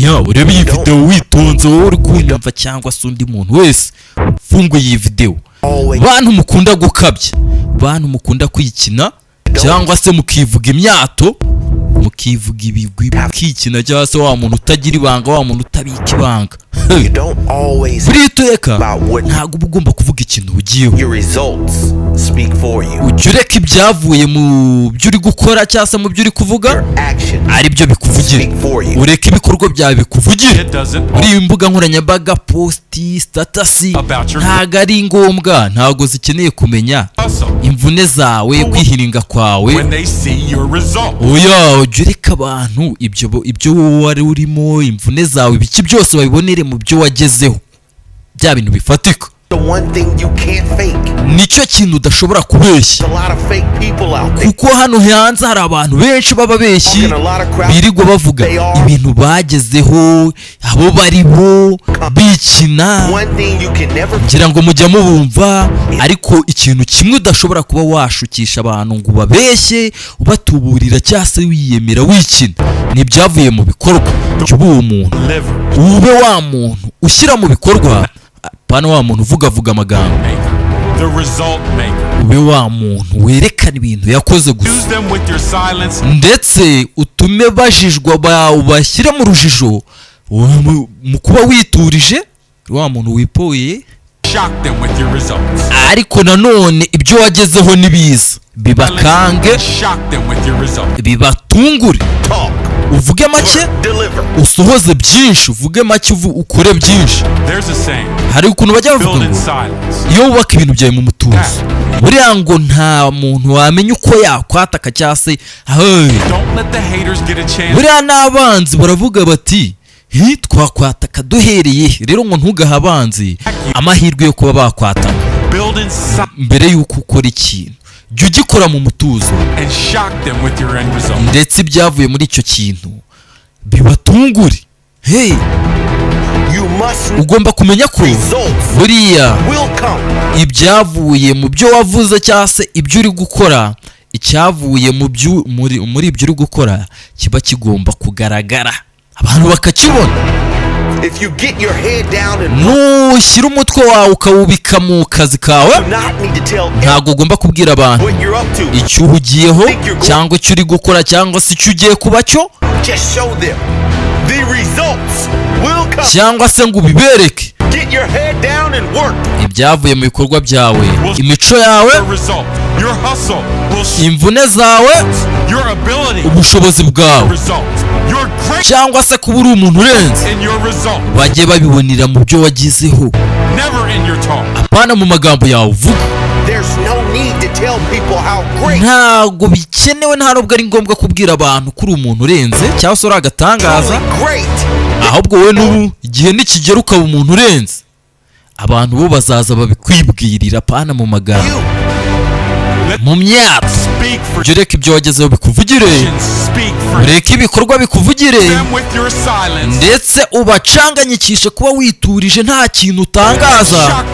urebe iyi video witonze wowe uri kunyumva cyangwa se undi muntu wese funguye iyi video. Bantu mukunda gukabya, bantu mukunda kwikina cyangwa se mukivuga imyato, mukivuga ibigwi mukikina cyangwa se wa muntu utagira ibanga, wa muntu utabika ibanga. Buriya ntabwo uba ugomba kuvuga ikintu ugiyeho. Ujya ureka ibyavuye mu byo uri gukora cyangwa se mu byo uri kuvuga ari byo bikuvugira. Ureka ibikorwa byawe bikuvugira. Muri imbuga nkoranyambaga, posti, status ntabwo ari ngombwa, ntabwo zikeneye kumenya imvune zawe, kwihiringa kwawe. Ujya ureka abantu ibyo wari urimo, imvune zawe, biki byose babibonere mu byo wagezeho, bya bintu bifatika. Nicyo kintu udashobora kubeshya, kuko hano hanze hari abantu benshi bababeshyi birirwa bavuga ibintu bagezeho, abo bari bo bikina, ngira ngo mujya mubumva. Ariko ikintu kimwe udashobora kuba washukisha abantu ngo ubabeshye, ubatuburira cyangwa se wiyemera wikina, ni ibyavuye mu bikorwa. Uba uwo muntu, ube wa muntu ushyira mu bikorwa, pana wa muntu uvuga amagambo. Ube wa muntu werekana ibintu yakoze gusa, ndetse utume bajijwa ubashyire mu rujijo mu kuba witurije, wa muntu wipoye. Ariko nanone ibyo wagezeho nibiza bibakange, bibatungure. Uvuge make, usohoze byinshi. Uvuge make, ukore byinshi. Hari ukuntu bajya bavuga ngo iyo wubaka ibintu byawe mu mutuzo, buriya ngo nta muntu wamenya uko yakwataka cyangwa se buriya n'abanzi baravuga bati twakwataka duhereye. Rero ngo ntugahe abanzi amahirwe yo kuba bakwataka mbere y'uko ukora ikintu. Jya ugikora mu mutuzo, ndetse ibyavuye muri icyo kintu bibatungure. Ugomba kumenya ko buriya ibyavuye mu byo wavuze cyangwa se ibyo uri gukora, icyavuye muri ibyo uri gukora kiba kigomba kugaragara, abantu bakakibona. Nushyira umutwe wawe ukawubika mu kazi kawe, ntabwo ugomba kubwira abantu icyo uhugiyeho cyangwa icyo uri gukora cyangwa se icyo ugiye kuba cyo, cyangwa se ngo ubibereke. Ibyavuye mu bikorwa byawe, imico yawe, imvune zawe, ubushobozi bwawe, cyangwa se kuba uri umuntu urenze, bajye babibonera mu byo wagizeho, apana mu magambo yawe uvuga. Ntabwo bikenewe, nta nubwo ari ngombwa kubwira abantu ko uri umuntu urenze cyangwa se uri agatangaza. Ahubwo wowe n'ubu igihe nikigera ukaba umuntu urenze, abantu bo bazaza babikwibwirira, apana mu magambo, mu myaka. Jya ureka ibyo wagezeho bikuvugire, ureke ibikorwa bikuvugire, ndetse ubacanganyikishe kuba witurije nta kintu utangaza.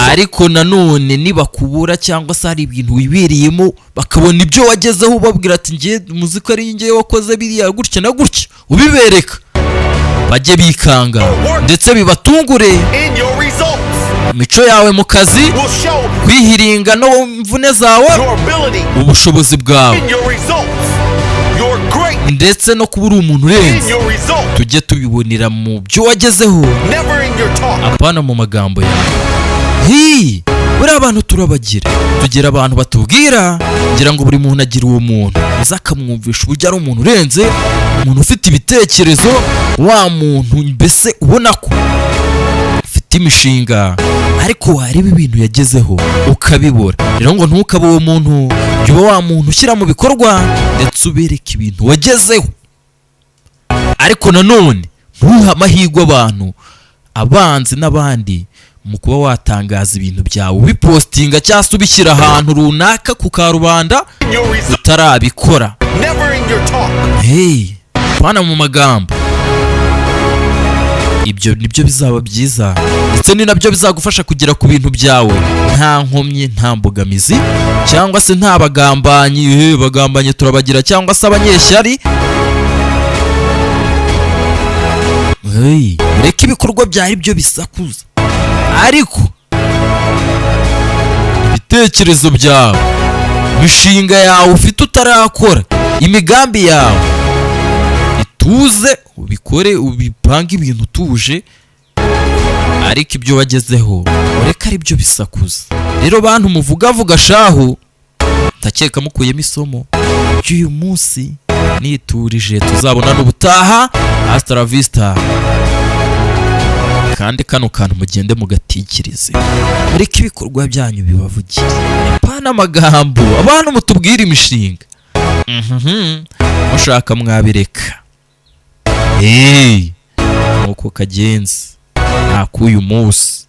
Ariko nanone nibakubura cyangwa se hari ibintu wibereyemo bakabona ibyo wagezeho, ubabwira ati ngiye muzika ari ngiye wakoze biriya gutya na gutya, ubibereka, bajye bikanga ndetse bibatungure. Imico yawe mu kazi, kwihiringa no mvune zawe, ubushobozi bwawe, ndetse no kuba uri umuntu urenze, tujye tubibonera mu byo wagezeho, apana mu magambo yawe. Buriya abantu turabagira, tugira abantu batubwira, ngira ngo buri muntu agira uwo muntu uza akamwumvisha uburyo ari umuntu urenze, umuntu ufite ibitekerezo, wa muntu mbese ubona ko ufite imishinga, ariko wareba ibintu yagezeho ukabibura. Rero ngo ntukabe uwo muntu, jya uba wa muntu ushyira mu bikorwa ndetse ubereke ibintu wagezeho. Ariko nanone ntuhe amahirwe abantu, abanzi n'abandi, mu kuba watangaza ibintu byawe ubipostinga cyangwa se ubishyira ahantu runaka ku karubanda utarabikora. Bana mu magambo, ibyo nibyo bizaba byiza, ndetse ni nabyo bizagufasha kugera ku bintu byawe nta nkomyi, nta mbogamizi, cyangwa se nta bagambanye turabagira cyangwa se abanyeshyari. ureke ibikorwa byawe byo bisakuza, ariko ibitekerezo byawe, imishinga yawe ufite utarakora, imigambi yawe, ituze ubikore, ubipange ibintu utuje, ariko ibyo wagezeho ureka ari byo bisakuza. Rero bantu muvugavuga shahu, ndakeka mukuyemo isomo ry'uyu munsi. Niturije, tuzabona n'ubutaha. Hasta la vista. Kandi kano kantu mugende mugatikirize, mureke ibikorwa byanyu bibavugire, apana amagambo. Abantu mutubwire imishinga, mushaka mwabireka. Nuko kagenzi, nakuyu munsi.